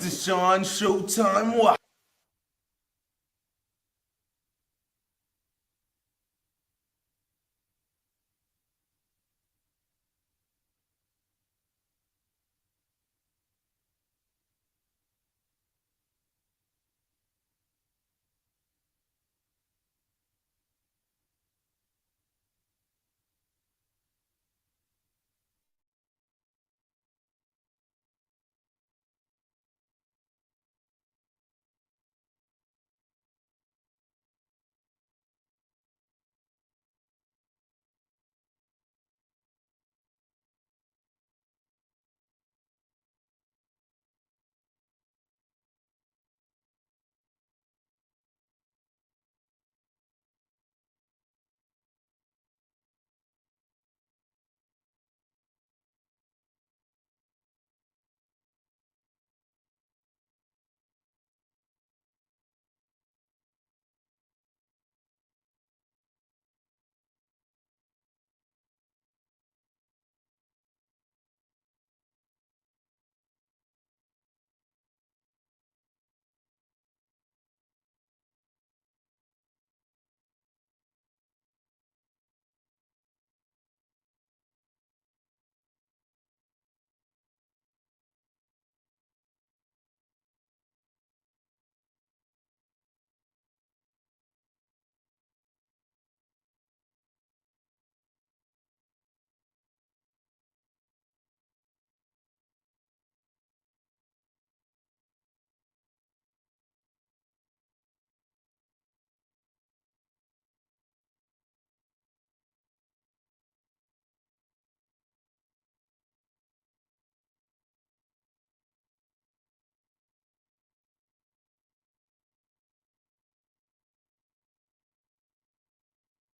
Deshaun Showtime Watch.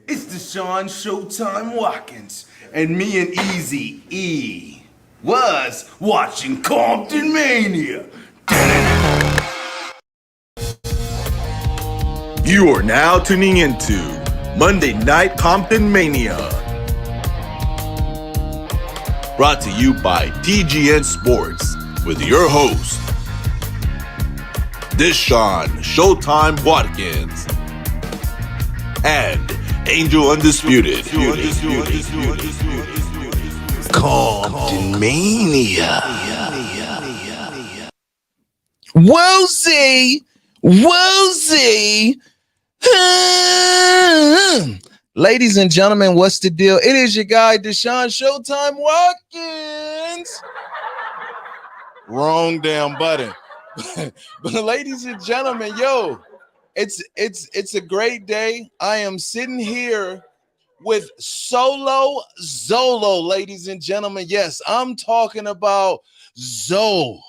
It's Deshaun Showtime Watkins, and me and Easy E was watching ComptonMania. You are now tuning into Monday Night ComptonMania. Brought to you by TGN Sports with your host, Deshaun Showtime Watkins and Angel Undisputed. ComptonMania. Woozy. Ladies and gentlemen, what's the deal? It is your guy, Deshaun Showtime Watkins. Wrong damn button. But ladies and gentlemen, it's a great day. I am sitting here with Solo Zolo, ladies and gentlemen. Yes, I'm talking about Zoe,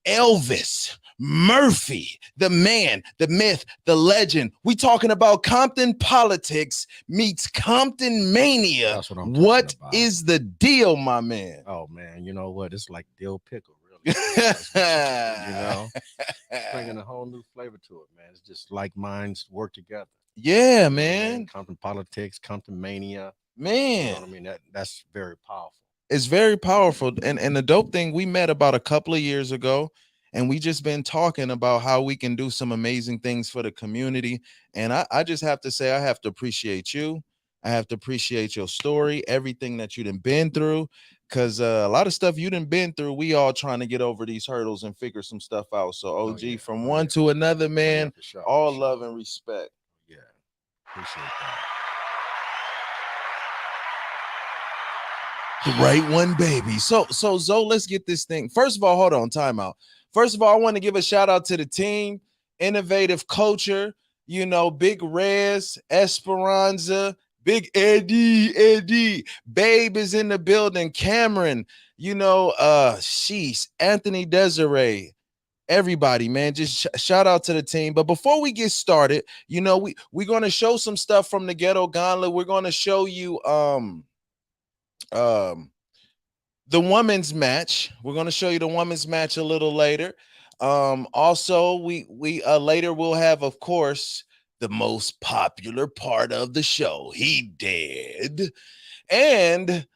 Elvis Murphy, the man, the myth, the legend. We talking about Compton politics meets ComptonMania. That's what I'm What talking about. is the deal, my man? Oh man, you know what? It's like dill pickle, really. You know, it's bringing a whole new flavor to it, man. It's just like minds work together. Yeah, You know what I man. mean? Compton politics, ComptonMania. You Man, know what I mean? That's very powerful. it's very powerful. And the dope thing, we met about a couple of years ago, and we just been talking about how we can do some amazing things for the community. And I just have to say, I have to appreciate you. I have to appreciate your story, everything that you done been through. Cause a lot of stuff you done been through, we all trying to get over these hurdles and figure some stuff out. So OG, from one to another, man, For sure, all for sure. love and respect. Yeah, appreciate that. The right one, baby. So Zoe, let's get this thing. First of all, hold on, timeout. First of all, I want to give a shout out to the team, Innovative Culture, Big Rez, Esperanza, Big Eddie, Babe is in the building, Cameron, sheesh, Anthony Desiree, everybody, man. Just shout out to the team. But before we get started, we're gonna show some stuff from the Ghetto Gauntlet. We're gonna show you the women's match. We're going to show you the women's match a little later. Also, we later we'll have, of course, the most popular part of the show. He dead. And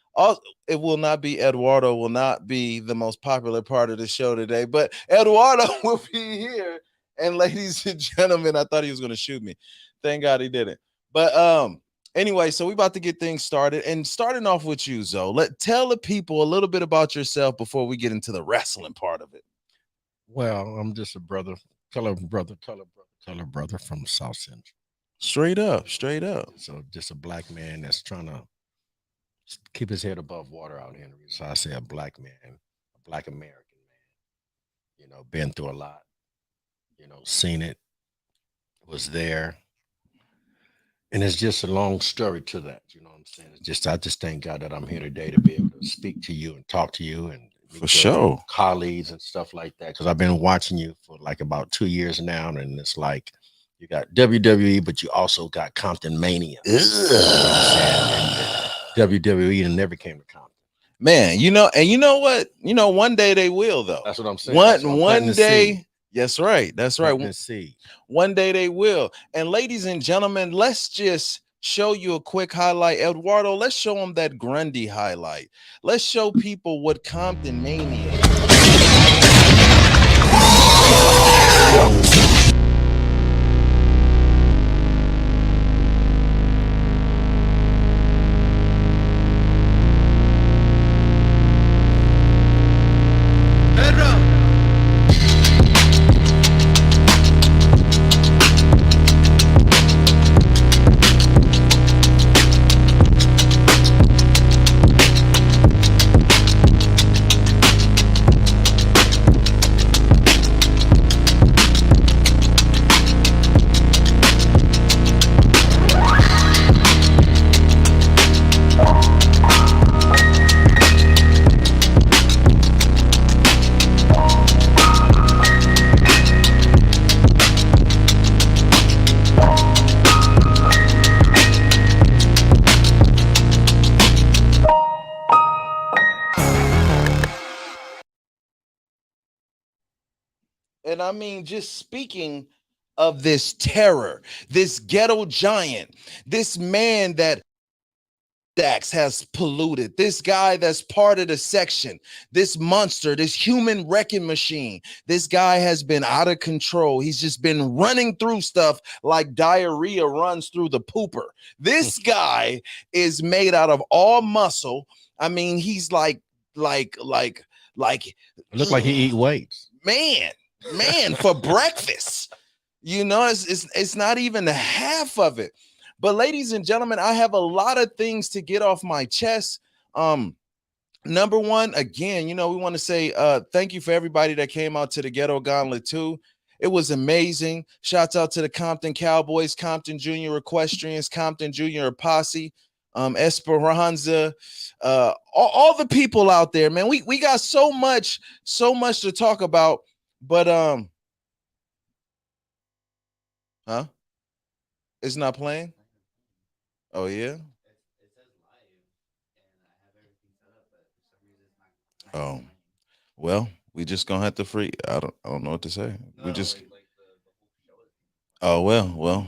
It will not be Eduardo. Will not be the most popular part of the show today, but Eduardo will be here. And ladies and gentlemen, I thought he was going to shoot me. Thank God he didn't. But anyway, so we about to get things started, and starting off with you, Zoe. Tell the people a little bit about yourself before we get into the wrestling part of it. Well, I'm just a color brother from South Central. Straight up. So just a black man that's trying to keep his head above water out here. So I say a black man, a black American man. Been through a lot. Seen it, was there. And it's just a long story to that. You know what I'm saying? I just thank God that I'm here today to be able to speak to you and talk to you and for sure colleagues and stuff like that. Because I've been watching you for like about 2 years now, and it's like you got WWE, but you also got ComptonMania. WWE and never came to Compton. Man, and you know what? One day they will, though. That's what I'm saying. One day. That's right. See. One day they will. And ladies and gentlemen, let's just show you a quick highlight. Eduardo, let's show them that Grundy highlight. Let's show people what ComptonMania is. And I mean, just speaking of this terror, this ghetto giant, this man that Dax has polluted, this guy that's part of the section, this monster, this human wrecking machine, this guy has been out of control. He's just been running through stuff like diarrhea runs through the pooper. This guy is made out of all muscle. I mean, he's like look like he eat weights. Man, for breakfast. It's not even the half of it. But ladies and gentlemen, I have a lot of things to get off my chest. Number one, again, we want to say thank you for everybody that came out to the Ghetto Gauntlet 2. It was amazing. Shouts out to the Compton Cowboys, Compton Junior Equestrians, Compton Junior Posse, Esperanza, all the people out there, man. We got so much to talk about. But it's not playing. Oh yeah. Oh well, we just gonna have to free. I don't know what to say. We just. Oh well.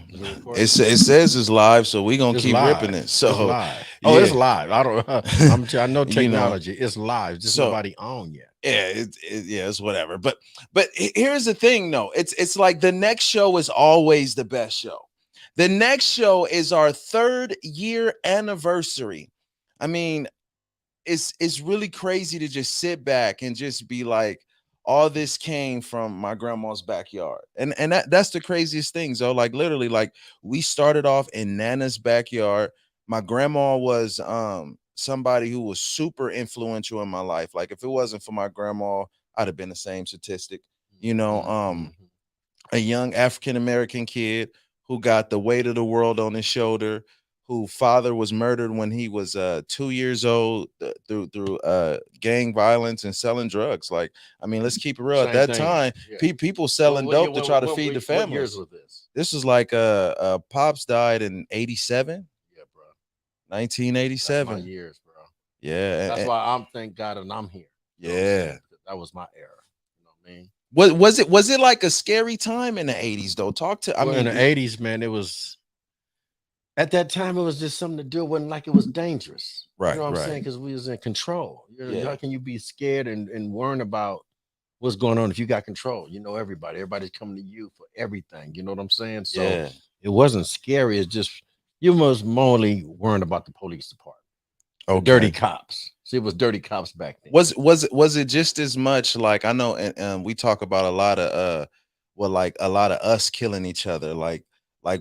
It says it's live, so we gonna keep ripping it. So it's live. Oh, yeah. It's live. I know technology. It's live. Just nobody on yet. Yeah, it's whatever. But here's the thing, though. It's like the next show is always the best show. The next show is our 3rd year anniversary. I mean, it's really crazy to just sit back and just be like, all this came from my grandma's backyard. And that's the craziest thing. So like literally, like we started off in Nana's backyard. My grandma was somebody who was super influential in my life. Like if it wasn't for my grandma, I'd have been the same statistic. A young African-American kid who got the weight of the world on his shoulder, whose father was murdered when he was 2 years old through gang violence and selling drugs. Like, I mean, let's keep it real. At that time, people selling dope to try to feed the family. What years was this? This was like Pops died in 87. Yeah, bro. 1987. That's my years, bro. Yeah. That's why I'm thank God and I'm here. Yeah. That was my era. You know what I mean? Was it like a scary time in the 80s though? I mean, in the 80s, man, it was. At that time, it was just something to do. It wasn't like it was dangerous. Right, You know what I'm right. saying? Because we was in control. Yeah. How can you be scared and worrying about what's going on if you got control? You know everybody. Everybody's coming to you for everything. You know what I'm saying? So Yeah. it wasn't scary. It's just you was mainly worrying about the police department, the dirty Okay. cops. See, it was dirty cops back then. Was it just as much like I know, and we talk about a lot of well, like a lot of us killing each other. Like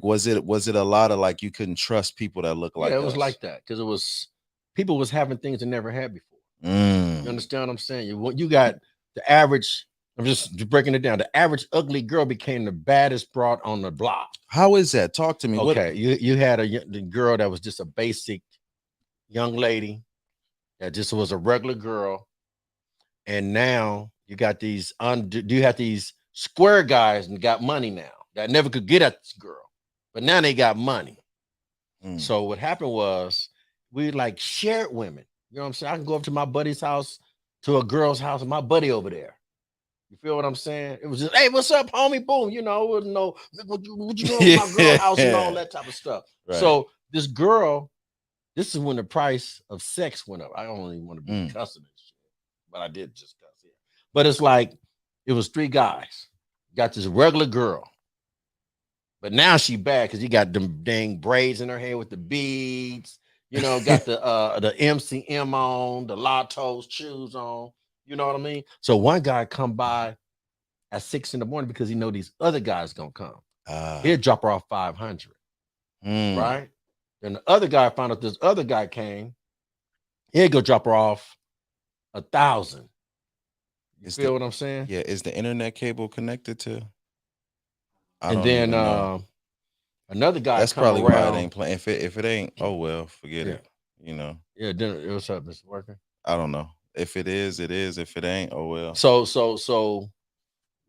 was it a lot of like you couldn't trust people that look Yeah, like it was us? like that because it was people was having things they never had before. You Mm. understand what I'm saying? You got the average. I'm just breaking it down. The average ugly girl became the baddest broad on the block. How is that? Talk to me. What? Okay, you had the girl that was just a basic young lady that just was a regular girl, and now you got these you have these square guys and got money now that never could get at this girl, but now they got money. Mm. So what happened was we like shared women. You know what I'm saying? I can go up to my buddy's house, to a girl's house, and my buddy over there. You feel what I'm saying? It was just, hey, what's up, homie? Boom. You know, it was no, what you doing with my girl house and all that type of stuff. Right. So this girl, this is when the price of sex went up. I don't even want to be cussing this shit, but I did just cuss here. But it's like it was three guys. Got this regular girl. But now she bad because he got them dang braids in her hair with the beads. You know, got the MCM on, the Lotto's shoes on. You know what I mean? So one guy come by at 6 in the morning because he know these other guys gonna come. He'll drop her off 500, right? Then the other guy found out this other guy came. He'll go drop her off 1,000. You feel what I'm saying? Yeah. Is the internet cable connected to? I And don't then even know. another guy That's come probably why it around. ain't playing. If it ain't, oh well, forget Yeah. it. You know. Yeah, then it was up. It's working. I don't know. If it is, it is. If it ain't, oh well. So so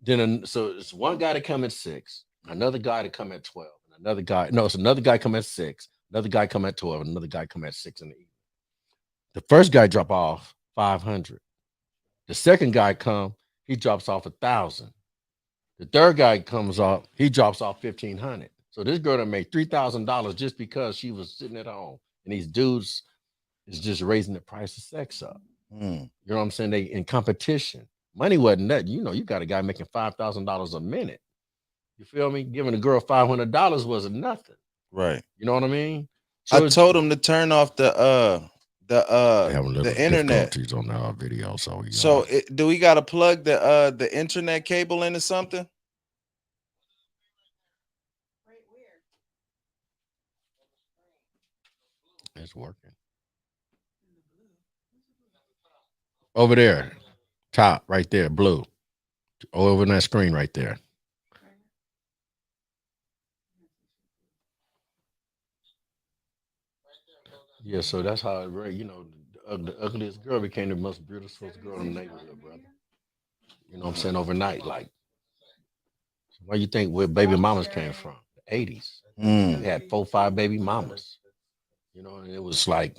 it's one guy to come at 6, another guy to come at 12, and another guy. No, it's another guy come at 6, another guy come at 12, and another guy come at 6 in the evening. The first guy drop off 500. The second guy come, he drops off 1,000. The third guy comes off, he drops off 1,500. So this girl done made $3,000 just because she was sitting at home, and these dudes is just raising the price of sex up. You know what I'm saying? They in competition. Money wasn't that. You know, you got a guy making $5,000 a minute. You feel me? Giving a girl $500 wasn't nothing. Right. You know what I mean? So I told him to turn off the internet on our video. So do we got to plug the internet cable into something? It's working. Over there, top right there, blue. Over on that screen right there. Yeah, so that's how it, you know, the ugliest girl became the most beautiful girl in the neighborhood, brother. You know what I'm saying? Overnight, like, where you think where baby mamas came from? The 80s. They had 4, 5 baby mamas. You know, and it was like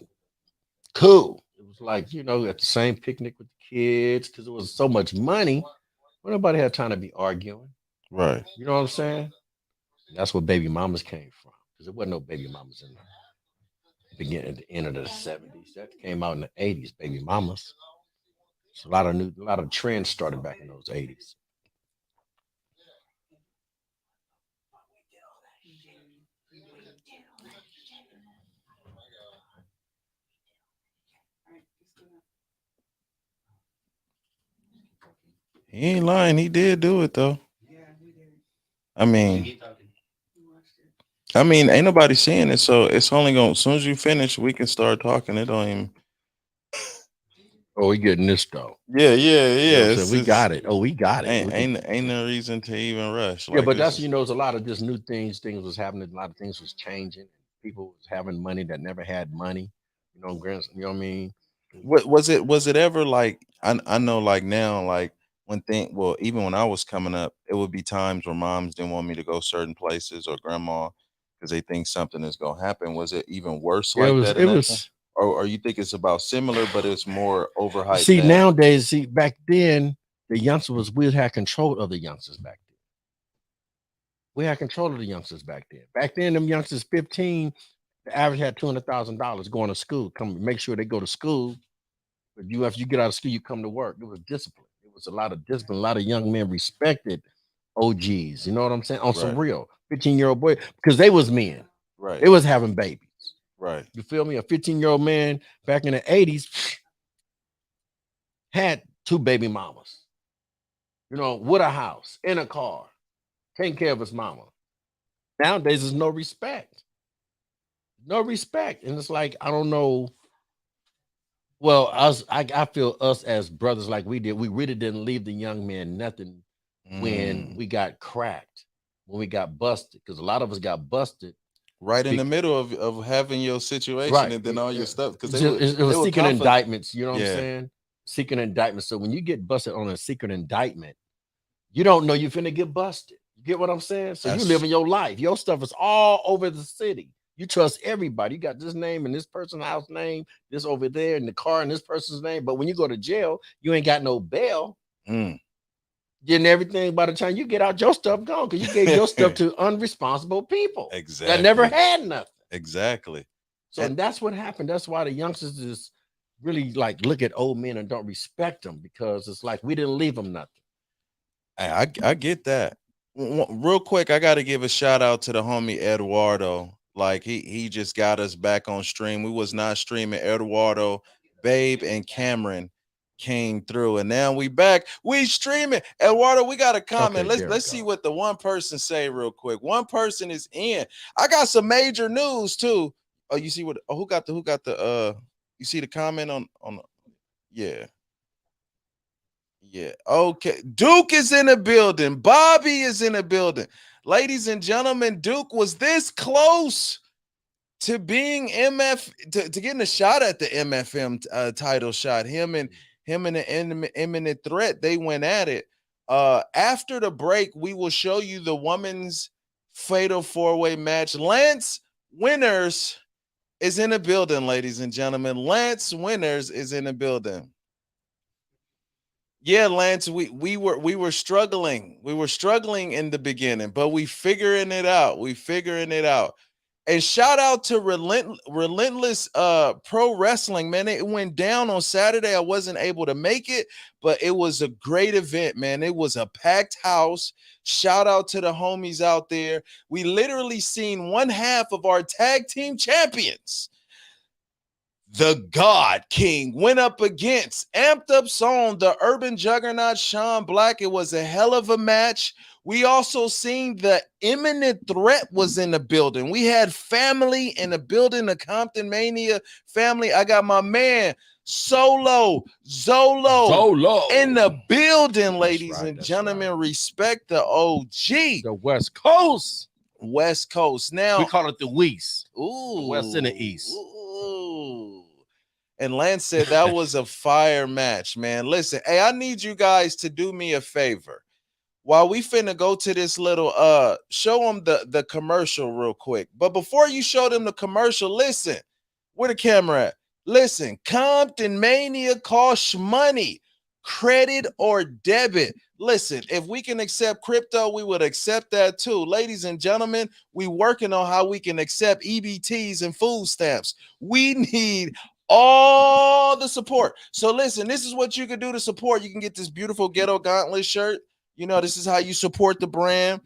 cool. It was like, you know, at the same picnic with the kids because it was so much money. Well, nobody had time to be arguing. Right. You know what I'm saying? That's where baby mamas came from because there wasn't no baby mamas in the beginning, at the end of the 70s. That came out in the 80s, baby mamas. So a lot of trends started back in those 80s. He ain't lying. He did do it though. I mean, ain't nobody seeing it, so it's only gonna. As soon as you finish, we can start talking. It don't even. Oh, we getting this though. Yeah. You know so we got it. Oh, we got it. Ain't no reason to even rush. Yeah, but that's there's a lot of just new things. Things was happening. A lot of things was changing. People was having money that never had money. You know, you know what I mean? What was it? Was it ever like? I know, like now, like well, even when I was coming up, it would be times where moms didn't want me to go certain places or grandma because they think something is gonna happen. Was it even worse Yeah, like that? it was. Or you think it's about similar, but it's more overhyped? See, nowadays, back then, the youngsters we had control of the youngsters back then. We had control of the youngsters back then. Back then, them youngsters 15, The average had $200,000 going to school. Come make sure they go to school. But you, after you get out of school, you come to work. It was discipline. It was a lot of discipline. A lot of young men respected OGs. You know what I'm saying? On some Right. real 15-year-old boy, because they was men. Right. They was having babies. Right. You feel me? A 15-year-old man back in the 80s had 2 baby mamas. You know, with a house, in a car, taking care of his mama. Nowadays, there's no respect. No respect. And it's like, I don't know. Well, I feel us as brothers like we did, we really didn't leave the young man nothing when we got cracked, when we got busted, because a lot of us got busted. Right in the middle of having your situation Right. and then all your stuff. Because It was seeking indictments, you know what I'm Yeah. saying? Seeking indictments. So when you get busted on a secret indictment, you don't know you're finna get busted. You get what I'm saying? So you That's- living your life. Your stuff is all over the city. You trust everybody. You got this name and this person's house name, this over there in the car and this person's name. But when you go to jail, you ain't got no bail. Mm. Getting everything by the time you get out, your stuff gone because you gave your stuff to unresponsible people Exactly. that never had nothing. Exactly. So and that's what happened. That's why the youngsters just really like look at old men and don't respect them, because it's like we didn't leave them nothing. I get that. Real quick, I got to give a shout out to the homie Eduardo. Like he just got us back on stream. We was not streaming. Eduardo, Babe, and Cameron came through, and now we back. We streaming. Eduardo, we got a comment. Okay, Let's see what the one person say real quick. One person is in. I got some major news too. Oh, you see what? Oh, who got the you see the comment on yeah. Yeah. Okay. Duke is in the building. Bobby is in the building. Ladies and gentlemen, Duke was this close to being to getting a shot at the MFM title shot. Him and the imminent threat, they went at it. After the break, we will show you the women's fatal 4-way match. Lance Winners is in the building, ladies and gentlemen. Lance Winners is in the building. Yeah, Lance, we were struggling. We were struggling in the beginning, but we figuring it out. And shout out to Relentless Pro Wrestling, man. It went down on Saturday. I wasn't able to make it, but it was a great event, man. It was a packed house. Shout out to the homies out there. We literally seen one half of our tag team champions. The God King went up against Amped Up Song, the urban juggernaut Sean Black. It was a hell of a match. We also seen the imminent threat was in the building. We had family in the building, the ComptonMania family. I got my man Zolo in the building, ladies and gentlemen. Right. Respect the OG. The West Coast. Now we call it the West. Ooh, the West and the East. Ooh. And Lance said that was a fire match, man. Listen, hey, I need you guys to do me a favor. While we finna go to this little show them the commercial real quick. But before you show them the commercial, listen, where the camera at? Listen, ComptonMania costs money, credit or debit. Listen, if we can accept crypto, we would accept that too. Ladies and gentlemen, we working on how we can accept EBTs and food stamps. We need all the support. So listen, this is what you can do to support. You can get this beautiful Ghetto Gauntlet shirt. You know, this is how you support the brand.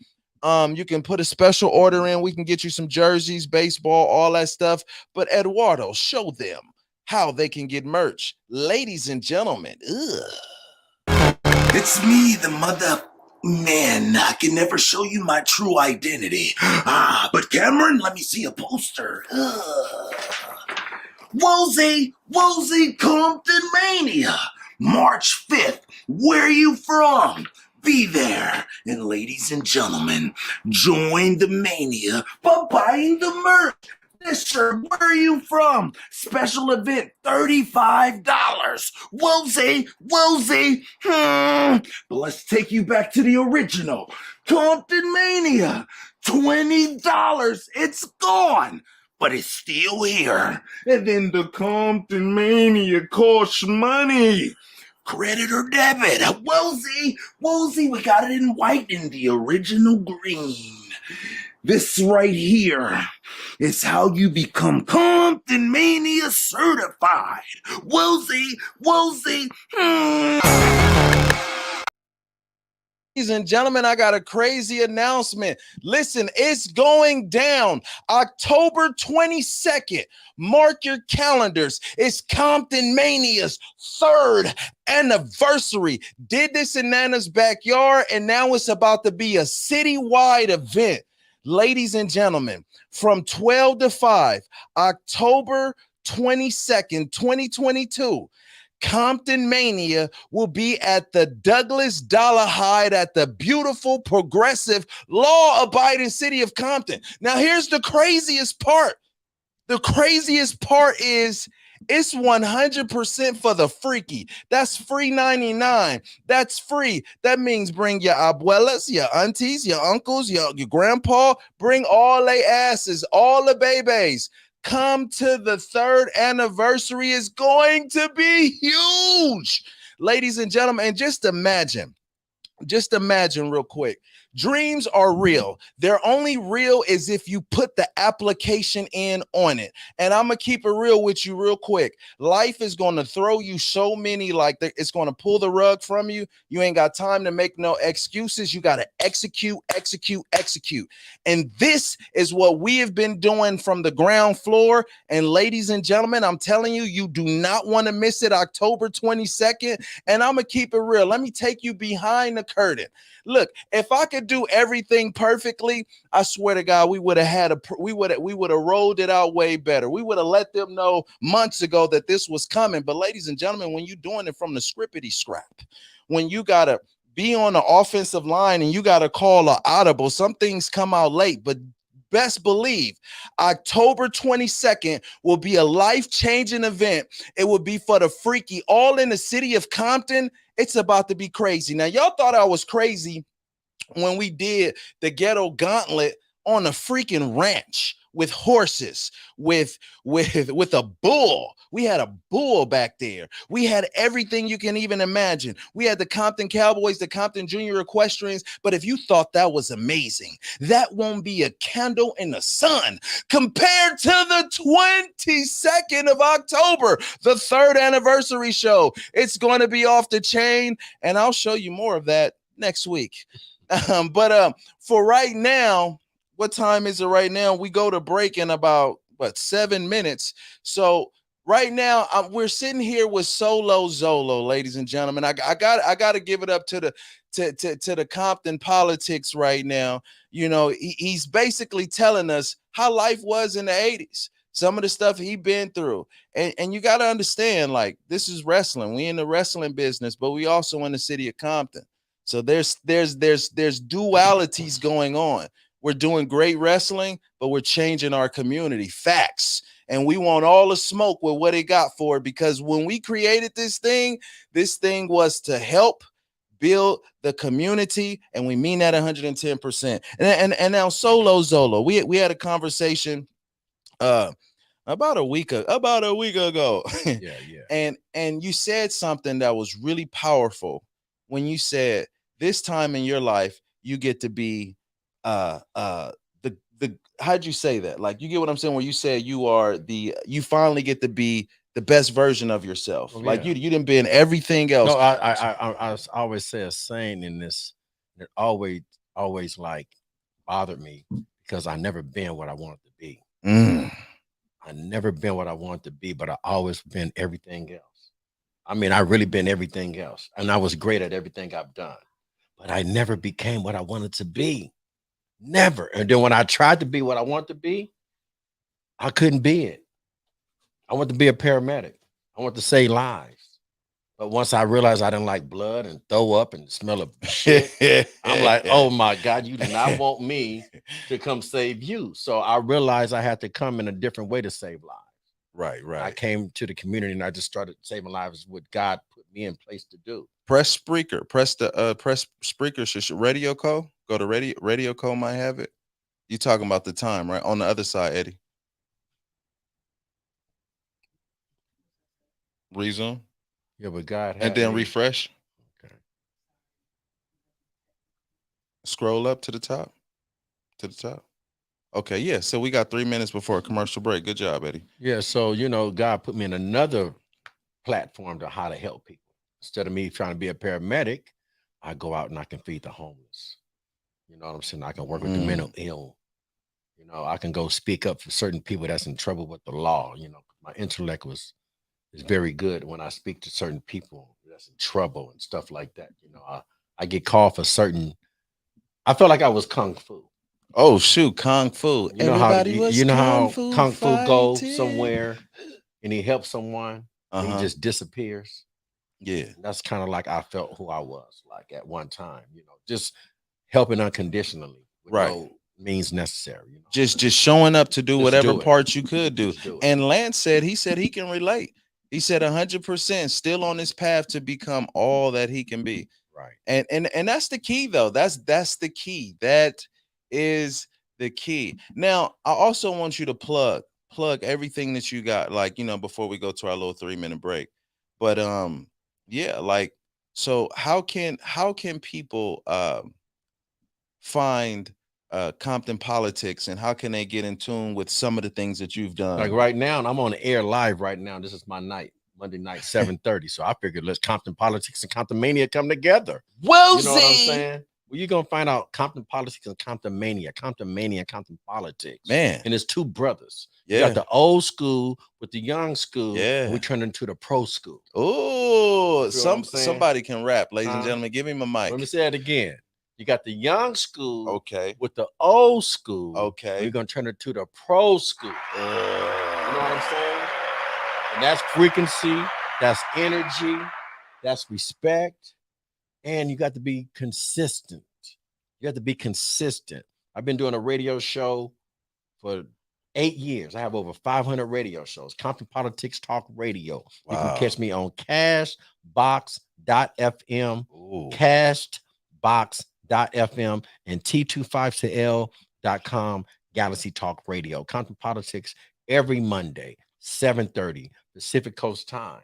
You can put a special order in. We can get you some jerseys, baseball, all that stuff. But Eduardo, show them how they can get merch. Ladies and gentlemen, It's me, the mother man. I can never show you my true identity. But Cameron, let me see a poster. Woolsey, ComptonMania, March 5th. Where are you from? Be there. And ladies and gentlemen, join the mania by buying the merch. Yes, sir. Where are you from? Special event, $35. Woolsey. But let's take you back to the original. ComptonMania, $20. It's gone. But it's still here. And then the ComptonMania costs money. Credit or debit? Woolsey, we got it in white and the original green. This right here is how you become ComptonMania certified. Woolsey. Ladies and gentlemen, I got a crazy announcement. Listen, it's going down October 22nd. Mark your calendars. It's ComptonMania's 3rd anniversary. Did this in Nana's backyard, and now it's about to be a citywide event. Ladies and gentlemen, from 12 to 5, October 22nd, 2022, ComptonMania will be at the Douglas Dollar Hyde at the beautiful, progressive, law-abiding city of Compton. Now, here's the craziest part. The craziest part is it's 100% for the freaky. That's free 99. That's free. That means bring your abuelas, your aunties, your uncles, your grandpa. Bring all they asses, all the babies. Come to the 3rd anniversary. Is going to be huge, ladies and gentlemen. And just imagine real quick. Dreams are real. They're only real as if you put the application in on it. And I'm going to keep it real with you real quick. Life is going to throw you so many, it's going to pull the rug from you. You ain't got time to make no excuses. You got to execute. And this is what we have been doing from the ground floor. And ladies and gentlemen, I'm telling you, you do not want to miss it. October 22nd. And I'm going to keep it real. Let me take you behind the curtain. Look, if I could do everything perfectly, I swear to God, we would have rolled it out way better. We would have let them know months ago that this was coming. But ladies and gentlemen, when you're doing it from the scrippity scrap, when you gotta be on the offensive line and you gotta call an audible, some things come out late, but best believe October 22nd will be a life-changing event. It will be for the freaky, all in the city of Compton. It's about to be crazy. Now, y'all thought I was crazy when we did the ghetto gauntlet on a freaking ranch with horses, with a bull. We had a bull back there. We had everything you can even imagine. We had the Compton Cowboys, the Compton Junior Equestrians. But if you thought that was amazing, that won't be a candle in the sun compared to the 22nd of October, the 3rd anniversary show. It's going to be off the chain, and I'll show you more of that next week. But for right now, what time is it right now? We go to break in about 7 minutes. So right now we're sitting here with Solo Zolo, ladies and gentlemen. I got to give it up to the Compton politics right now. You know, he's basically telling us how life was in the 80s. Some of the stuff he been through. And you got to understand, like, this is wrestling. We in the wrestling business, but we also in the city of Compton. So there's dualities going on. We're doing great wrestling, but we're changing our community. Facts. And we want all the smoke with what it got for it, because when we created this thing was to help build the community, and we mean that 110%. And now Solo Zolo, we had a conversation about a week ago. Yeah. And you said something that was really powerful when you said this time in your life you get to be the how'd you say that? Like, you get what I'm saying, where you said you finally get to be the best version of yourself. Oh, like yeah. you didn't be in everything else. No, I always say a saying in this that always like bothered me, because I never been what I wanted to be. I never been what I wanted to be, but I always been everything else. I mean, I really been everything else, and I was great at everything I've done, but I never became what I wanted to be. Never. And then when I tried to be what I wanted to be, I couldn't be it. I wanted to be a paramedic. I wanted to save lives. But once I realized I didn't like blood and throw up and smell of shit, I'm like, oh my God, you do not want me to come save you. So I realized I had to come in a different way to save lives. Right. I came to the community and I just started saving lives, what God put me in place to do. Press Spreaker. Press Spreaker radio call. Go to radio call might have it. You talking about the time, right? On the other side, Eddie. Resume. Yeah, but God had and then me. refresh. Okay. Scroll up to the top. To the top. Okay, yeah. So we got 3 minutes before a commercial break. Good job, Eddie. Yeah, so God put me in another platform to how to help people. Instead of me trying to be a paramedic, I go out and I can feed the homeless. You know what I'm saying? I can work with the mental ill. I can go speak up for certain people that's in trouble with the law. My intellect is very good when I speak to certain people that's in trouble and stuff like that. I get called for certain. I felt like I was kung fu. Oh shoot, kung fu. You know how Everybody you, was you know kung how fu kung fu go fighting. somewhere and he helps someone and he Uh-huh. just disappears. Yeah. And that's kind of like I felt who I was like at one time. Just helping unconditionally with Right. no means necessary. Just showing up to do Just whatever do it. part you could do. Just do it. And Lance said he can relate. He said 100% still on his path to become all that he can be. Right. And that's the key though. That's the key. That is the key. Now, I also want you to plug everything that you got, like, before we go to our little 3-minute break. But yeah, like, so how can people find Compton Politics, and how can they get in tune with some of the things that you've done? Like right now, and I'm on the air live right now. This is my night, Monday night, 7:30. So I figured let's Compton Politics and ComptonMania come together. Well, You know what I'm saying? Well, you're gonna find out Compton Politics and ComptonMania and Compton Politics. Man. And it's two brothers. Yeah. You got the old school with the young school. Yeah. And we turned into the pro school. Oh, feel what I'm saying? somebody can rap, ladies and Huh? gentlemen. Give him a mic. Let me say it again. You got the young school Okay. with the old school. Okay. We're gonna turn it to the pro school. You know what I'm saying? And that's frequency, that's energy, that's respect, and you got to be consistent. You have to be consistent. I've been doing a radio show for 8 years. I have over 500 radio shows. Compton Politics Talk Radio. Wow. You can catch me on Cashbox.fm, Ooh. Cashbox.fm, and T25CL.com Galaxy Talk Radio. Compton Politics every Monday, 7:30 Pacific Coast time.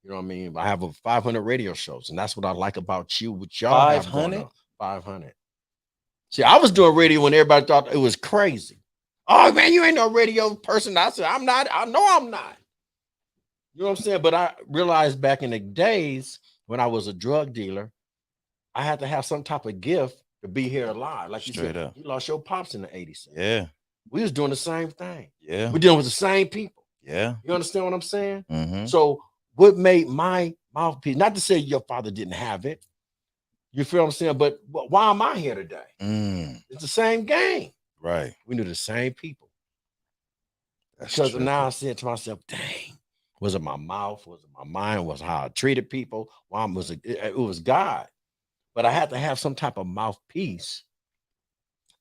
You know what I mean? I have over 500 radio shows, and that's what I like about you. What y'all have going on. 500. See, I was doing radio when everybody thought it was crazy. Oh man, you ain't no radio person. I said, I'm not. I know I'm not. You know what I'm saying? But I realized back in the days when I was a drug dealer, I had to have some type of gift to be here alive. Like you Straight said, up. you lost your pops in the 80s. Yeah. We was doing the same thing. Yeah. We're dealing with the same people. Yeah. You understand what I'm saying? Mm-hmm. So what made my mouthpiece, not to say your father didn't have it, you feel what I'm saying? But why am I here today? It's the same game. Right. We knew the same people. That's Because true. now I said to myself, dang, was it my mouth? Was it my mind? Was it how I treated people? Why was it was God. But I had to have some type of mouthpiece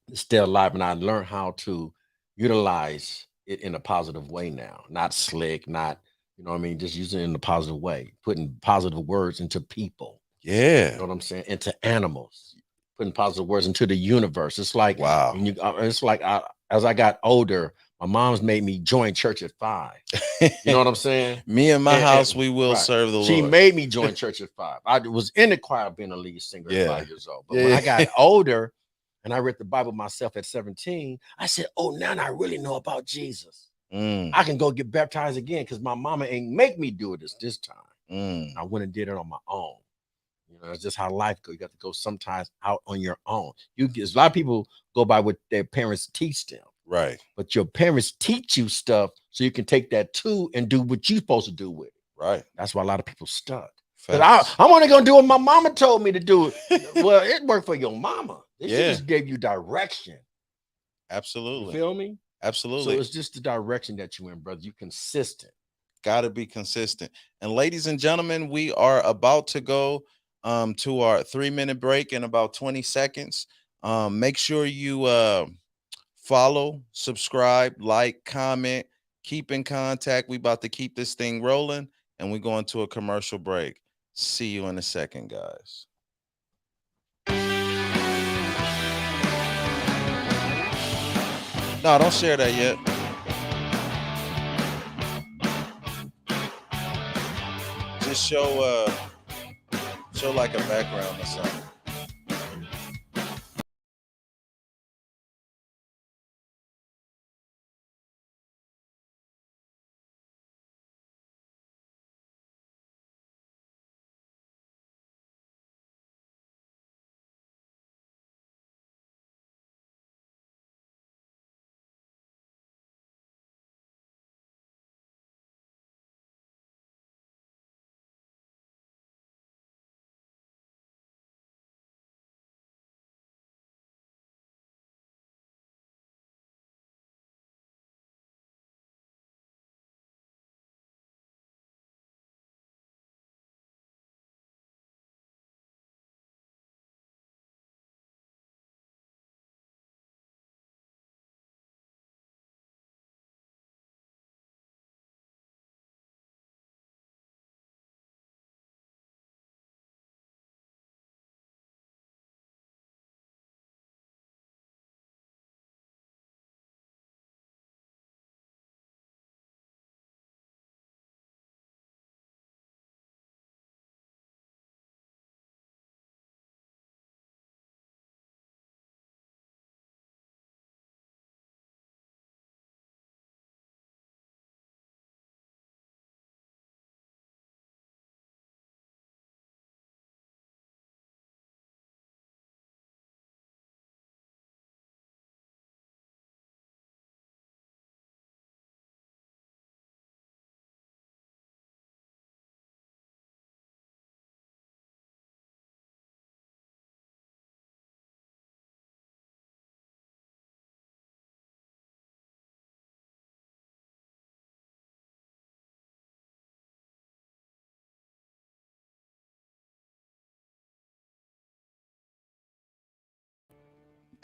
to stay alive. And I learned how to utilize it in a positive way now. Not slick, not, you know what I mean? Just using it in a positive way, putting positive words into people. Yeah. You know what I'm saying? Into animals, putting positive words into the universe. It's like, wow. It's like as I got older, my mom's made me join church at 5. You know what I'm saying? Me and my house, we will serve the Lord. She made me join church at 5. I was in the choir being a lead singer at 5 years old. But when I got older and I read the Bible myself at 17, I said, oh, now I really know about Jesus. I can go get baptized again because my mama ain't make me do it this time. I went and did it on my own. You know, it's just how life goes. You got to go sometimes out on your own. A lot of people go by what their parents teach them. Right. But your parents teach you stuff so you can take that too and do what you're supposed to do with it. Right. That's why a lot of people stuck. But I'm only gonna do what my mama told me to do. Well, it worked for your mama. She just gave you direction. Absolutely. You feel me? Absolutely. So it's just the direction that you in, brother. You consistent. Got to be consistent. And ladies and gentlemen, we are about to go to our 3-minute break in about 20 seconds. Make sure you follow, subscribe, like, comment, keep in contact. We about to keep this thing rolling, and we're going to a commercial break. See you in a second, guys. No, don't share that yet. Just show like a background or something.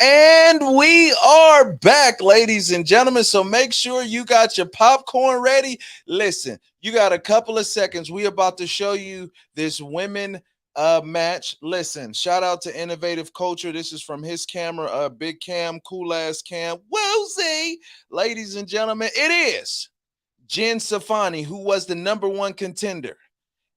And we are back, ladies and gentlemen. So make sure you got your popcorn ready. Listen, you got a couple of seconds. We about to show you this women match. Listen, shout out to Innovative Culture. This is from his camera, Big Cam, cool ass Cam. Woozy, ladies and gentlemen, it is Jen Safani, who was the number one contender.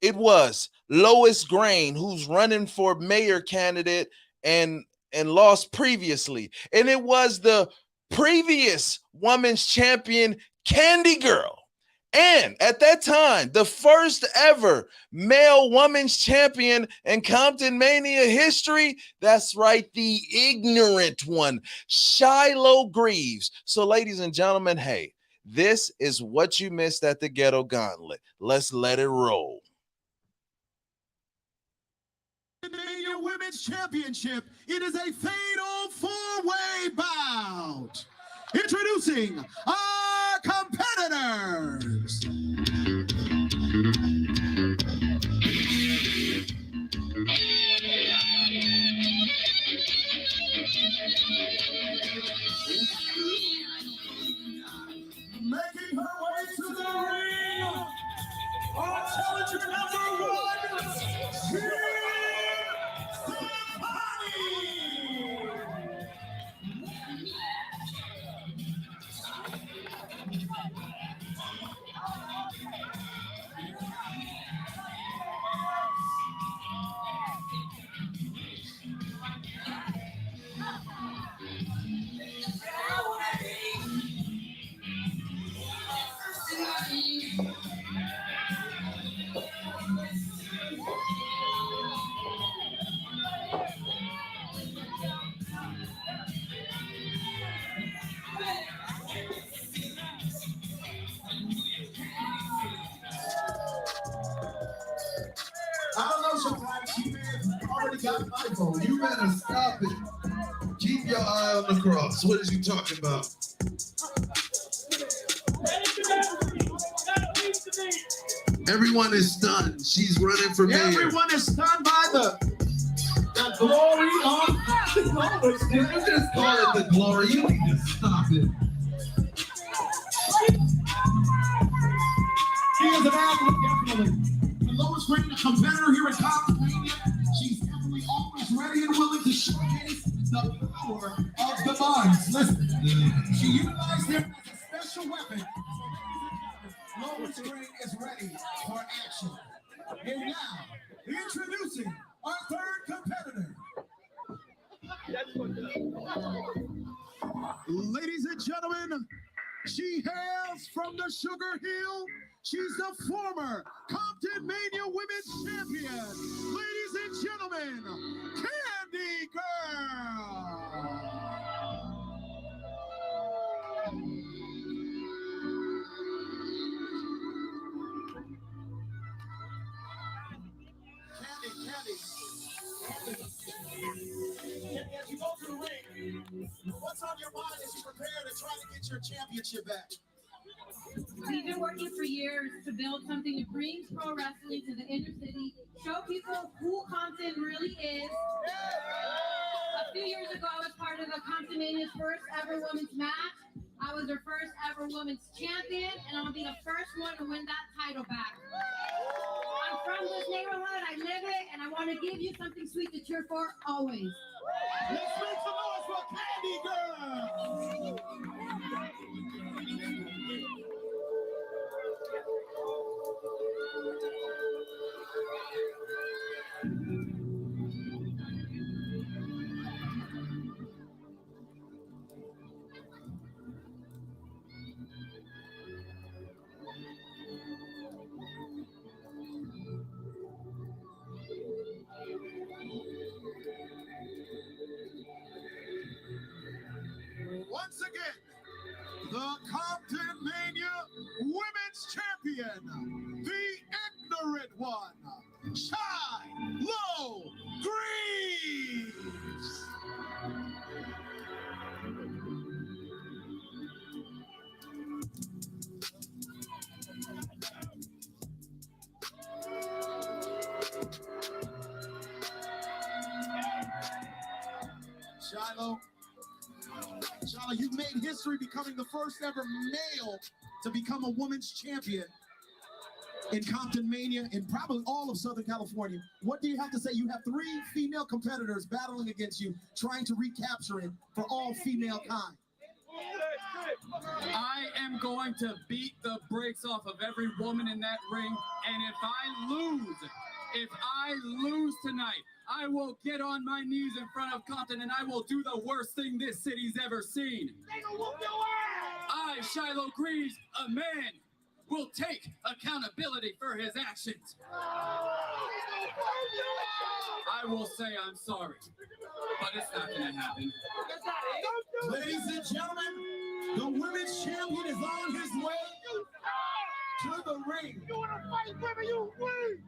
It was Lois Grain, who's running for mayor candidate and lost previously. And it was the previous women's champion, Candy Girl. And at that time, the first ever male women's champion in ComptonMania history. That's right, the ignorant one, Shiloh Greaves. So, ladies and gentlemen, hey, this is what you missed at the Ghetto Gauntlet. Let's let it roll. ComptonMania Women's Championship. It is a fatal four-way bout. Introducing our competitors. Making her way to the ring, our challenger number one, I don't know, sometimes she may have already got my phone. You better stop it. Keep your eye on the cross. What is he talking about? Everyone is stunned. She's running for mayor. Everyone is stunned by the glory of the Lord. Did you just call it the glory? You need to stop it. She is an athlete, definitely. The lowest ranked competitor here at ComptonMania. She's definitely always ready and willing to showcase the power of the buns. Listen, she utilized them as a special weapon. So, ladies and gentlemen, Lois Grain is ready for action. And now, introducing our third competitor. Ladies and gentlemen, she hails from the Sugar Hill. She's the former ComptonMania Women's Champion. Ladies and gentlemen, Candy Girl. Candy. As you go through the ring, what's on your mind as you prepare to try to get your championship back? We've been working for years to build something to bring pro wrestling to the inner city, show people who Compton really is. A few years ago, I was part of the ComptonMania's first ever women's match. I was their first ever women's champion, and I'll be the first one to win that title back. I'm from this neighborhood, I live it, and I want to give you something sweet to cheer for always. Let's make some noise for Candy Girl! Once again, the ComptonMania Women's Champion, the ignorant one, Shiloh Greaves. Shiloh, Charlie, you made history becoming the first ever male to become a women's champion in ComptonMania in probably all of Southern California. What do you have to say? You have 3 female competitors battling against you, trying to recapture it for all female kind. I am going to beat the brakes off of every woman in that ring, and if I lose tonight, I will get on my knees in front of Compton and I will do the worst thing this city's ever seen. I, Shiloh Greaves, a man, will take accountability for his actions. I will say I'm sorry, but it's not going to happen. Ladies and gentlemen, the women's champion is on his way to the ring. You want to fight, women? You win.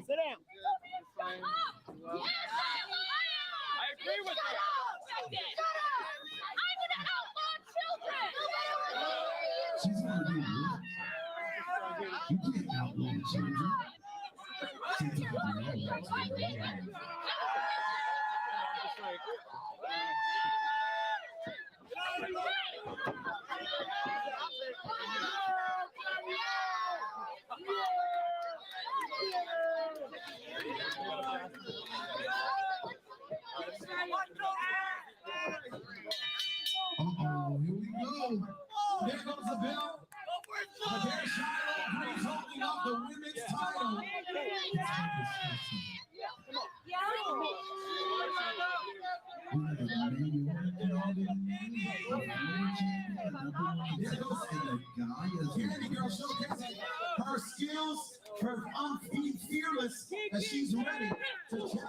Sit down. I agree with that. I'm gonna outlaw children. She's gonna be rude. You can't outlaw children. Uh-oh, here we go. There goes the bell. But there's Shiloh Greaves holding up the women's title. Candy Girl showcasing her skills, her fearless, as she's ready to challenge.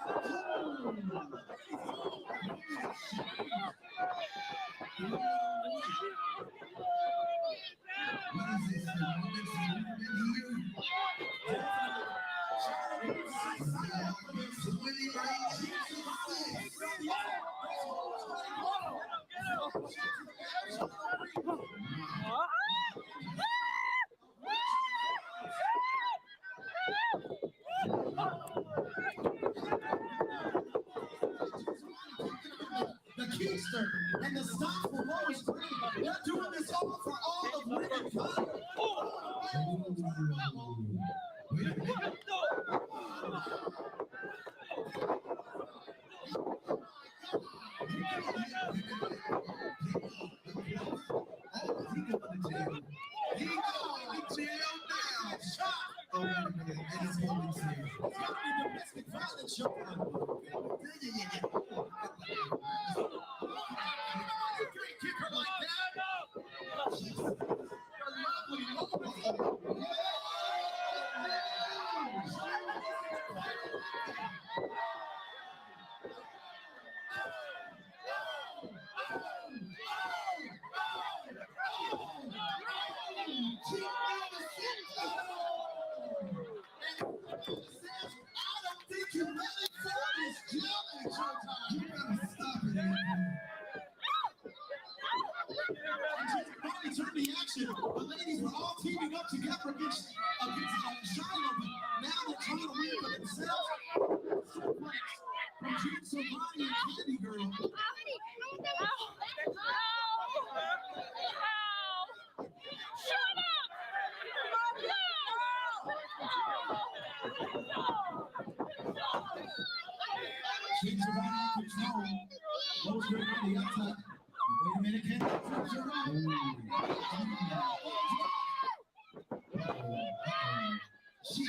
What is this? The Keister and the stop for Lois Green. They're doing this all for all of womenkind. He going to jail now. Shot. Oh, wait a minute. And it's going to jail. It's got to be domestic violence show. You can't kick her like that. You're lovely, I don't think you're ready for this challenge. You gotta stop it, finally turned the action. The ladies were all teaming up together against Shiloh, but now they're trying to win for themselves. From ComptonMania and Candy Girl. Shut up! Keeps her body in control. Lois Green on the outside. Wait a minute, Candy.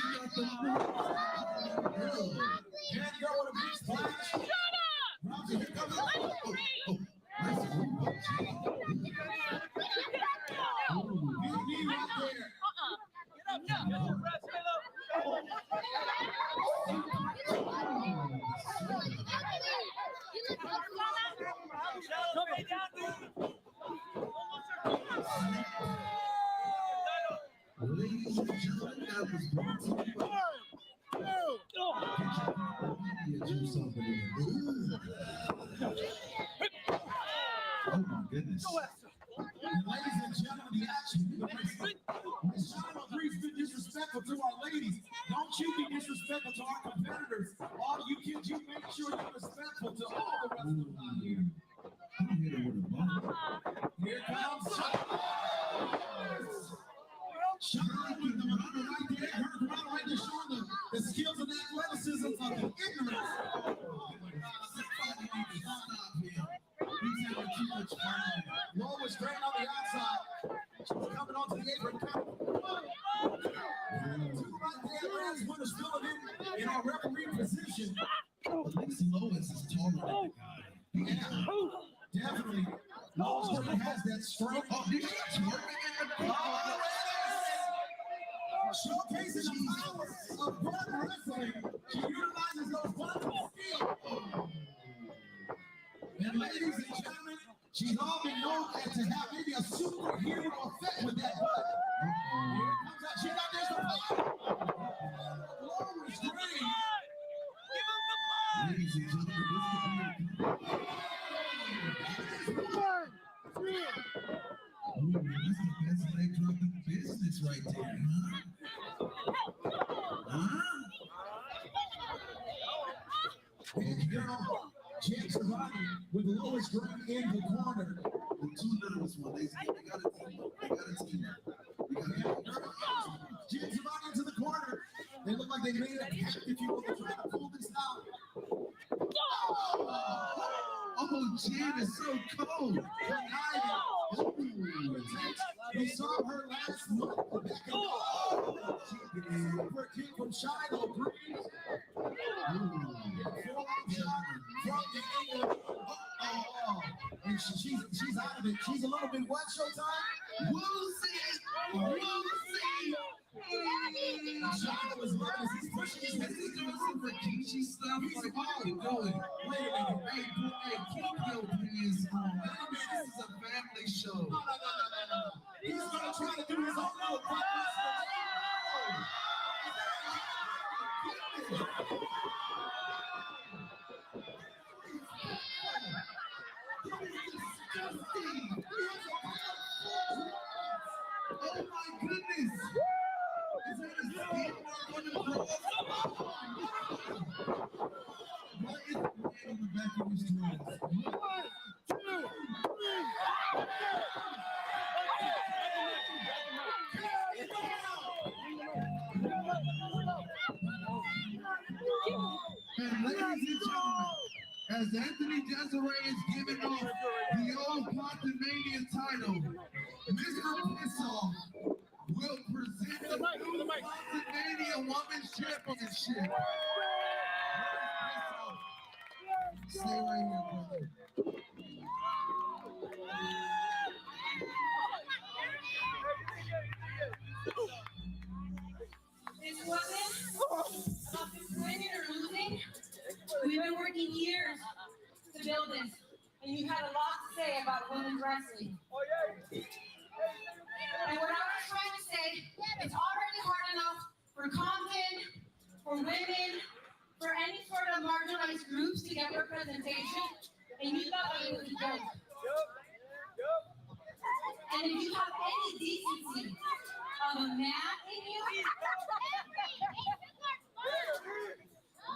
got the Can't go with a big splash. Shut up! Roger, here comes nice big knee right there. Ladies and gentlemen, that was brought to you by Oh my goodness. And ladies and gentlemen, the action. Miss Shiloh Bree's been disrespectful to our ladies. Don't you be disrespectful to our competitors. All you kids, you make sure you're respectful to all the rest of them out here. I'm here with a ball. Here comes Shiloh with the runner right there. Her runner right there showing the skills and athleticism of the ignorance. Somebody need to stop him. He's having too much fun. Low was straight on the outside. She's coming onto the apron. Two right there, last one is filling in our referee position. But Lacey Lois is taller than the guy. Yeah, definitely. Lois has that strength. Oh, she's working in the corner. Showcasing the power of blood wrestling. She utilizes those buttons of steel. And ladies and gentlemen, she's all been known as to have maybe a superhero effect with that butt. Here comes out. She got this the power. Glorious green. Ladies and gentlemen, this is the best leg drop in business right there, And girl, James Giovanni with the lowest green in the corner. The two littlest one, they got a team up. They got a team up. James Giovanni into the corner. They look like they made a pact, if you will, to try to pull this out. Oh, Jen is so cold. We saw her last month back in super kick from Shiloh Breeze. From the England. And she's out of it. She's a little bit what, Showtime? We'll see. Shiloh is loving this. He's pushing his head. He's doing some Rikishi stuff. He's like, what are you doing? Wait a minute. Hey, keep your hands on. This is a family show. No. He's going to try to do his own little disgusting. Oh my goodness. Is that a skate mark on the cross? What is the man on the back of his dress? 1, 2, 3. And ladies and gentlemen, as Anthony Desiree is giving off the old ComptonMania title, Mr. Pissoff will present the ComptonMania Women's Championship. Stay right here, brother. This wasn't about this winning or losing. We've been working years to build this, and you've had a lot to say about women's wrestling. And what I was trying to say, it's already hard enough for Compton, for women, for any sort of marginalized groups to get representation, and you thought it was a joke. And if you have any decency of a man in you,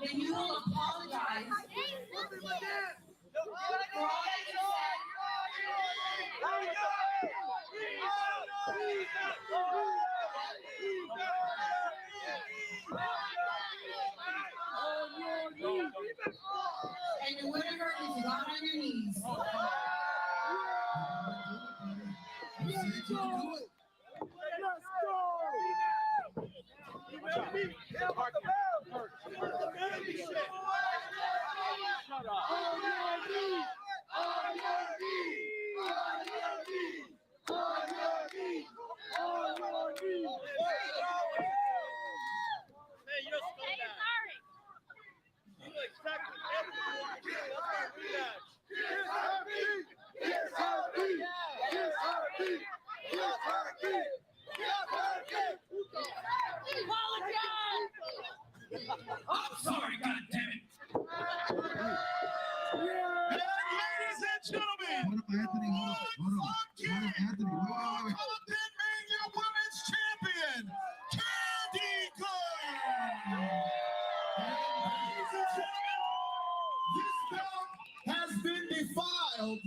then you will apologize for all that you said. And you wouldn't hurt if you got on your knees. I'm sorry, goddammit. Ladies and gentlemen, Hold up, Anthony. Hold on, Anthony. Wait. ComptonMania Women's Champion, Candy Girl. Ladies and gentlemen, this belt has been defiled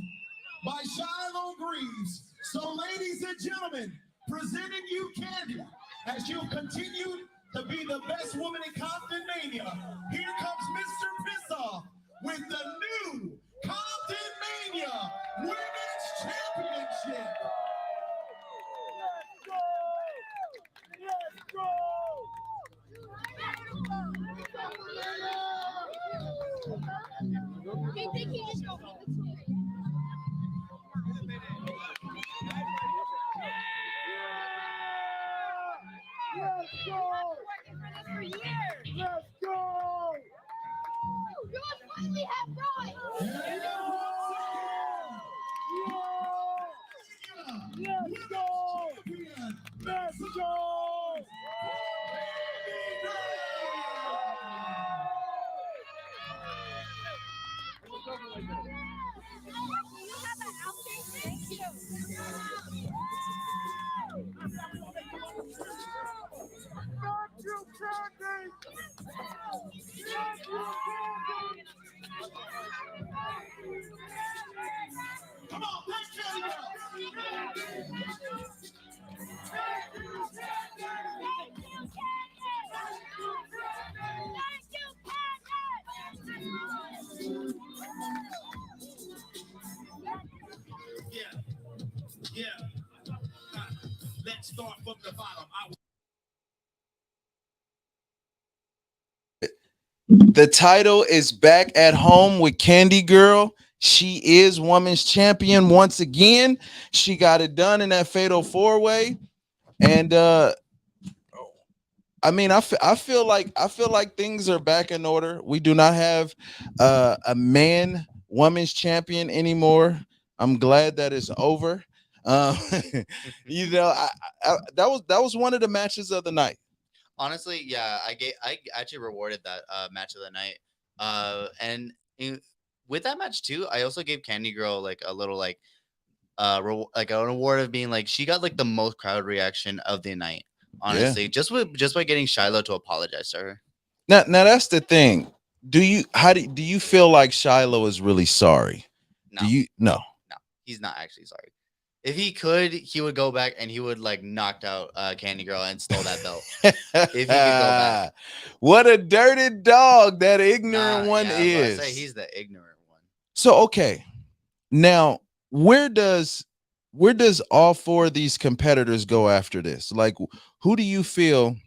by Shiloh Greaves. So, ladies and gentlemen, presenting you Candy as you continue to be the best woman in ComptonMania. Here comes Mr. Pissoff with the new ComptonMania Women's Championship. Come on, let's Yeah. Let's start from the bottom. The title is back at home with Candy Girl. She is women's champion once again. She got it done in that fatal 4-way. And I mean, I feel like things are back in order. We do not have a man women's champion anymore. I'm glad that it's over. You know, that was one of the matches of the night. Honestly, yeah, I actually rewarded that match of the night. And with that match too, I also gave Candy Girl like a little like like an award of being like she got like the most crowd reaction of the night. Honestly, just by getting Shiloh to apologize to her. Now that's the thing. Do you feel like Shiloh is really sorry? No. Do you no? No, he's not actually sorry. If he could, he would go back and he would like knocked out Candy Girl and stole that belt. If he could go back. What a dirty dog that ignorant one is. I say he's the ignorant one. So okay. Now, where does all four of these competitors go after this? Like, who do you feel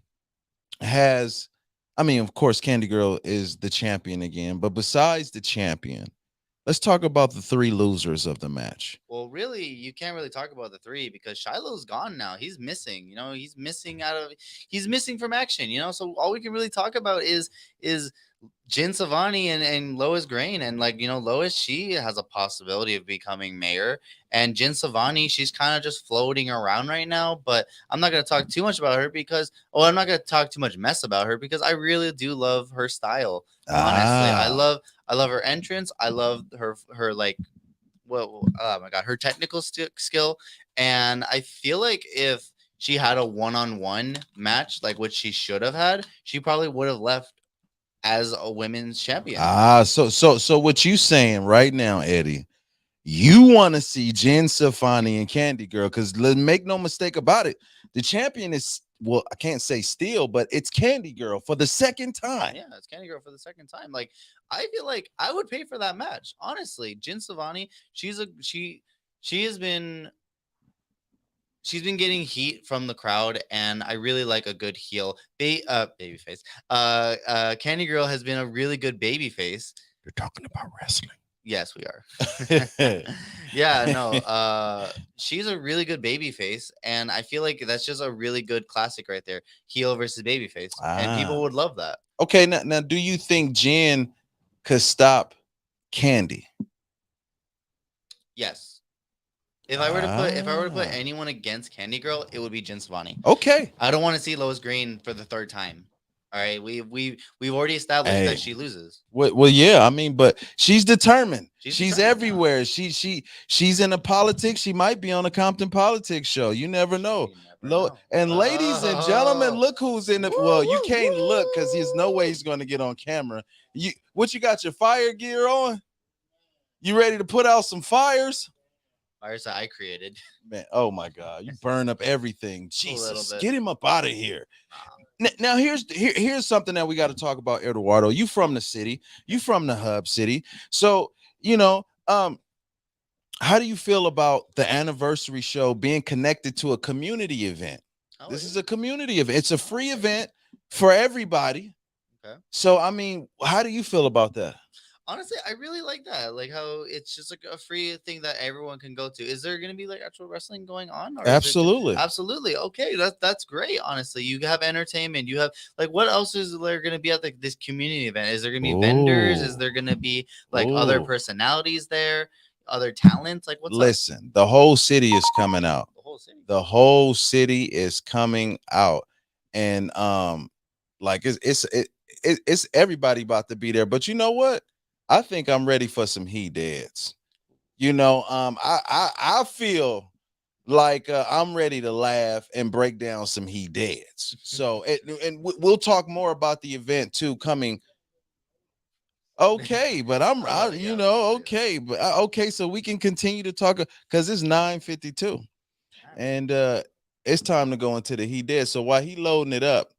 has, I mean, of course, Candy Girl is the champion again, but besides the champion, let's talk about the three losers of the match. Well, really, you can't really talk about the three because Shiloh's gone now. He's missing, you know, he's missing from action, you know. So all we can really talk about is Jin Savani and Lois Grain. And like, you know, Lois, she has a possibility of becoming mayor. And Jin Savani, she's kind of just floating around right now. But I'm not going to talk too much about her because, I'm not going to talk too much mess about her because I really do love her style. Honestly, I love her entrance. I love her like, well, oh my God, her technical skill. And I feel like if she had a one-on-one match, like what she should have had, she probably would have left as a women's champion. So what you saying right now, Eddie, you want to see Jen Safani and Candy Girl, because make no mistake about it, the champion is, well, I can't say still, but it's Candy Girl for the second time. Yeah, it's Candy Girl for the second time. Like, I feel like I would pay for that match. Honestly, Jin Savani, she has been she's been getting heat from the crowd, and I really like a good heel. Baby face. Candy Girl has been a really good baby face. You're talking about wrestling. Yes, we are. Yeah, no. She's a really good baby face, and I feel like that's just a really good classic right there. Heel versus baby face. And people would love that. Okay, now do you think Jen could stop Candy? Yes. If I were to put anyone against Candy Girl, it would be Jen Savani. Okay. I don't want to see Lois Green for the third time. All right, we've already established that she loses. Well, yeah, I mean, but she's determined. She's everywhere. She's in the politics. She might be on a Compton politics show. You never know. And ladies and gentlemen, look who's in it. Well, you can't look because there's no way he's going to get on camera. You got your fire gear on? You ready to put out some fires? Fires that I created. Man, oh my God, you burn up everything. Jesus, get him up out of here. Now here's something that we got to talk about, Eduardo. You from the city, you from the hub city. So, how do you feel about the anniversary show being connected to a community event? This is a community event. It's a free event for everybody. Okay. So, I mean, how do you feel about that? Honestly, I really like that. Like how it's just like a free thing that everyone can go to. Is there going to be like actual wrestling going on? Or Absolutely. Absolutely. Okay, that's great. Honestly, you have entertainment. You have like what else is there going to be at this community event? Is there going to be vendors? Is there going to be like other personalities there, other talents? Like what's Listen, the whole city is coming out. The whole city is coming out, and like it's everybody about to be there. But you know what? I think I'm ready for some he deads. I feel like I'm ready to laugh and break down some he deads. So we'll talk more about the event too coming. Okay, but okay, but okay, so we can continue to talk because it's 9:52, and it's time to go into the he dead. So while he loading it up,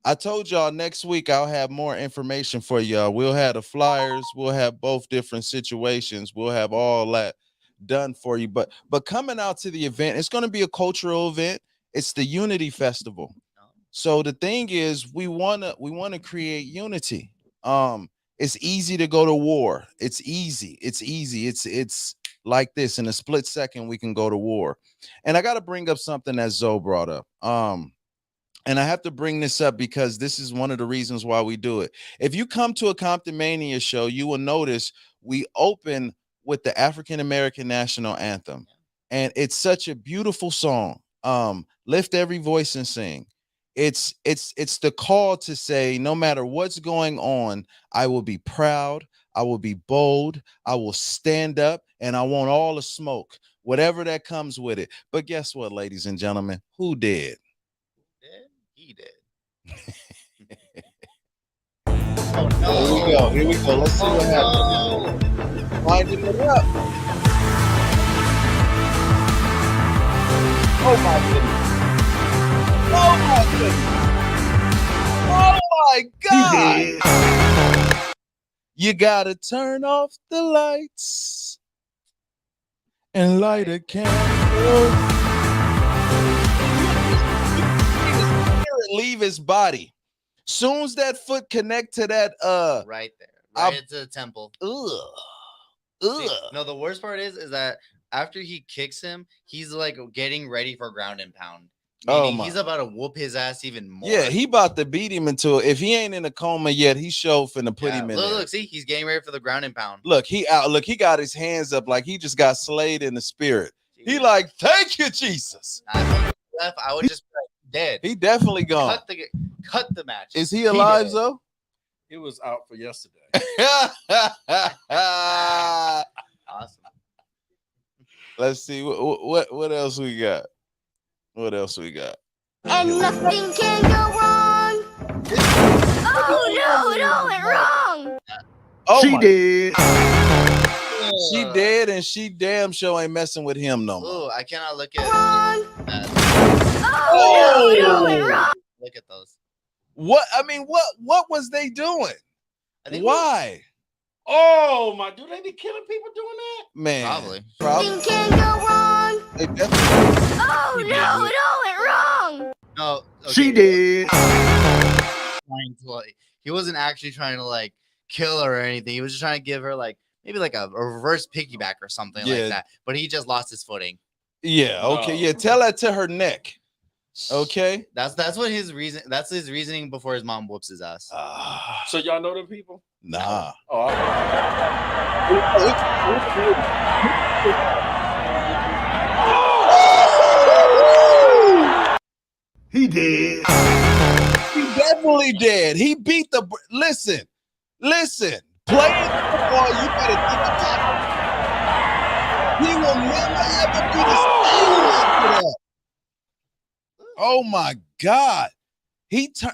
I told y'all next week I'll have more information for y'all. We'll have the flyers. We'll have both different situations. We'll have all that done for you. But coming out to the event, it's going to be a cultural event. It's the Unity Festival. So the thing is, we wanna create unity. It's easy to go to war. It's easy. It's like this. In a split second, we can go to war. And I got to bring up something that Zoe brought up. And I have to bring this up because this is one of the reasons why we do it. If you come to a ComptonMania show, you will notice we open with the African American National Anthem. And it's such a beautiful song. Lift every voice and sing. It's the call to say, no matter what's going on, I will be proud, I will be bold, I will stand up, and I want all the smoke, whatever that comes with it. But guess what, ladies and gentlemen? Who did? He did. Oh no! Here we go. Let's see what happens. Winding it up. Oh my goodness! Oh my goodness! Oh my God! You gotta turn off the lights and light a candle. Leave his body. Soon as that foot connect to that right there, right into the temple. See, no, the worst part is that after he kicks him, he's like getting ready for ground and pound. He's about to whoop his ass even more. Yeah, he about to beat him into it. If he ain't in a coma yet, he's sure finna put him in there. Look, see, he's getting ready for the ground and pound. Look, he got his hands up like he just got slayed in the spirit. Jeez. He like, thank you, Jesus. I would just be like, dead. He definitely gone. Cut the match. Is he alive, though? He was out for yesterday. Awesome. Let's see what else we got. What else we got? And nothing can go wrong. Oh no, it all went wrong. Oh, she did. She dead, and she damn sure ain't messing with him no more. Oh, I cannot look at. Oh no, it all went wrong. Look at those. What? I mean, what was they doing? Why? Oh my! Do they be killing people doing that? Man, probably. Nothing can go wrong. wrong. They definitely. Oh no, it all went wrong. No, She did. trying to, like, he wasn't actually trying to like kill her or anything. He was just trying to give her like maybe like a reverse piggyback or something Yeah. like that. But he just lost his footing. Yeah. Okay. Yeah. Tell that to her neck. Okay. That's what his reason. That's his reasoning before his mom whoops his ass. So y'all know them people? Nah. Oh, all right. He did. He definitely did. He beat the. Listen. Playing football, you better think about it. He will never ever be the same after that. Oh my God.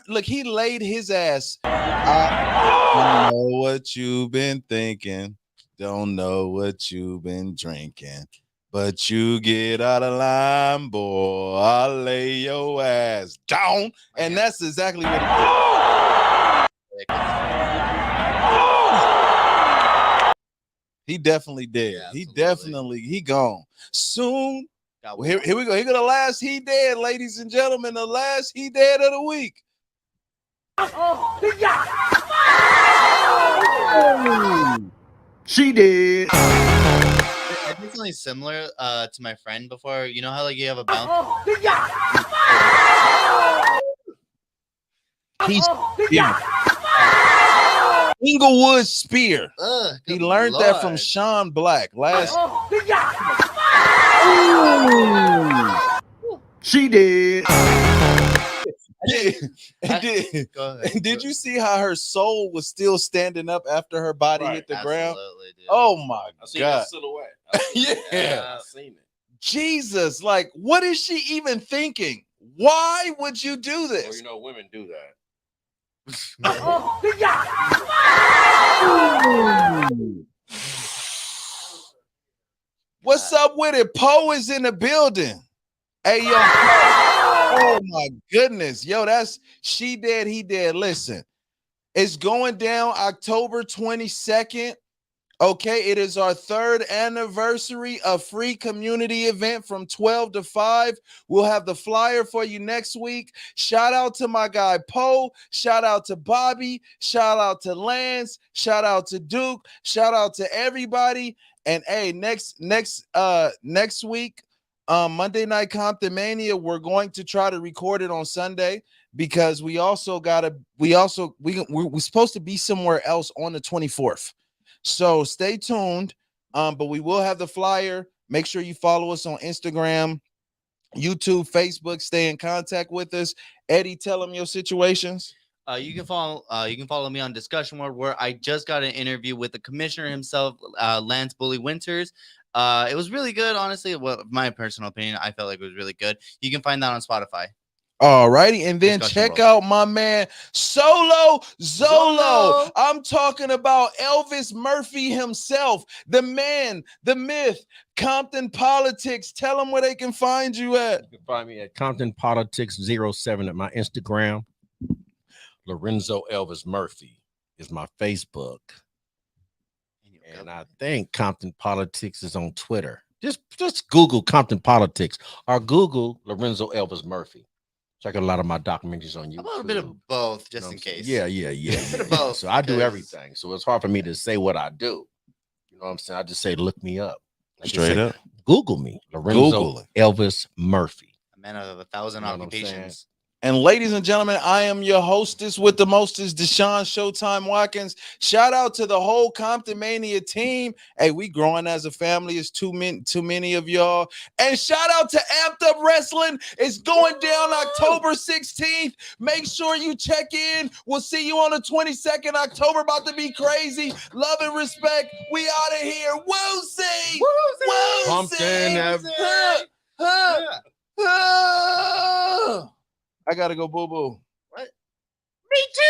Look, he laid his ass. I don't know what you've been thinking. Don't know what you've been drinking. But you get out of line, boy. I'll lay your ass down. And that's exactly what he did. He definitely did. Yeah, He absolutely. he gone. Soon. Got Well, here we go. Here go the last he dead, ladies and gentlemen. The last he dead of the week. She did. I did something similar to my friend before. You know how like you have a bounce. He's Inglewood Spear. He learned that from Sean Black last. She did. Did you see how her soul was still standing up after her body hit the ground? Dude. Oh my I seen God. that silhouette. Yeah. I seen it. Jesus, like, what is she even thinking? Why would you do Well, this? you know, women do that. What's up with it? Poe is in the building. Hey, yo. Oh my goodness. Yo, that's she dead, he dead. Listen, it's going down October 22nd. Okay, it is our 3rd anniversary of free community event from 12 to 5. We'll have the flyer for you next week. Shout out to my guy Poe. Shout out to Bobby. Shout out to Lance. Shout out to Duke. Shout out to everybody. And hey, next week, Monday Night ComptonMania, we're going to try to record it on Sunday because we're supposed to be somewhere else on the 24th. So stay tuned. But we will have the flyer. Make sure you follow us on Instagram, YouTube, Facebook. Stay in contact with us. Eddie, tell them your situations. You can follow me on Discussion World, where I just got an interview with the commissioner himself, Lance Bully Winters. It was really good, honestly. Well, my personal opinion, I felt like it was really good. You can find that on Spotify. All righty, and then Discussion check World. out my man Solo Zolo. I'm talking about Elvis Murphy himself, the man, the myth, Compton Politics. Tell them where they can find you at. You can find me at Compton Politics 07 at my Instagram. Lorenzo Elvis Murphy is my Facebook. And I think Compton Politics is on Twitter. Just Google Compton Politics or Google Lorenzo Elvis Murphy. Check out a lot of my documentaries on YouTube. About a bit of both, just in case. Yeah. A bit of both. So I do everything. So it's hard for me to say what I do. You know what I'm saying? I just say, look me up. Straight up. Google me. Lorenzo Elvis Murphy. A man of 1,000 occupations. And ladies and gentlemen, I am your hostess with the mostest, Deshaun Showtime Watkins. Shout out to the whole ComptonMania team. Hey, we growing as a family. It's too many of y'all. And shout out to Amped Up Wrestling. It's going down October 16th. Make sure you check in. We'll see you on the 22nd. October about to be crazy. Love and respect. We out of here. Woozy. Compton. I gotta go boo-boo.